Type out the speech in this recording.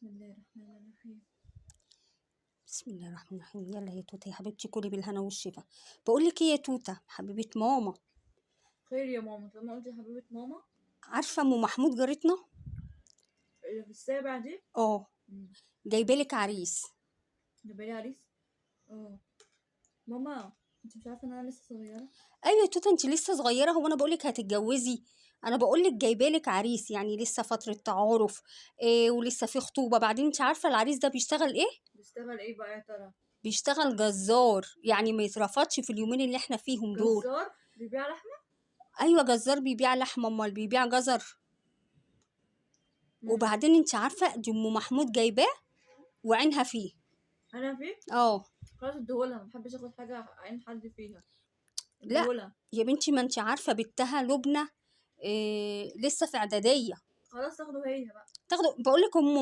بسم الله الرحمن الرحيم. بسم الله الرحمن الرحيم. يلا يا توته يا حبيبتي، كلي بالهنا والشفا. بقول لك ايه يا توته حبيبه ماما، خير يا ماما، طالما قلت يا حبيبة ماما. عارفه ام محمود جارتنا؟ اللي في السابع دي. اه، جايبالك عريس. جايبالي عريس. اه ماما، انت مش عارفه ان انا لسه صغيره؟ ايوه يا توته، انت لسه صغيره. هو انا بقول لك هتتجوزي؟ انا بقول لك جايبالك عريس، يعني لسه فتره تعارف إيه، ولسه في خطوبه. بعدين انت عارفه العريس ده بيشتغل ايه؟ بيشتغل ايه بقى يا ترى؟ بيشتغل جزار، يعني ما يترفضش في اليومين اللي احنا فيهم دول. جزار بيبيع لحمه. ايوه جزار بيبيع لحمه، امال بيبيع جزر. مم. وبعدين انت عارفه دي ام محمود جايباه وعينها فيه. انا فيه. اه. خلاص اديهولها، ما بحبش اخد حاجه عين حد فيها. لا اديهولها. يا بنتي، ما انت عارفه بنتها لبنى إيه لسه في اعداديه. خلاص تاخده هي بقى. تاخده، بقول لك ام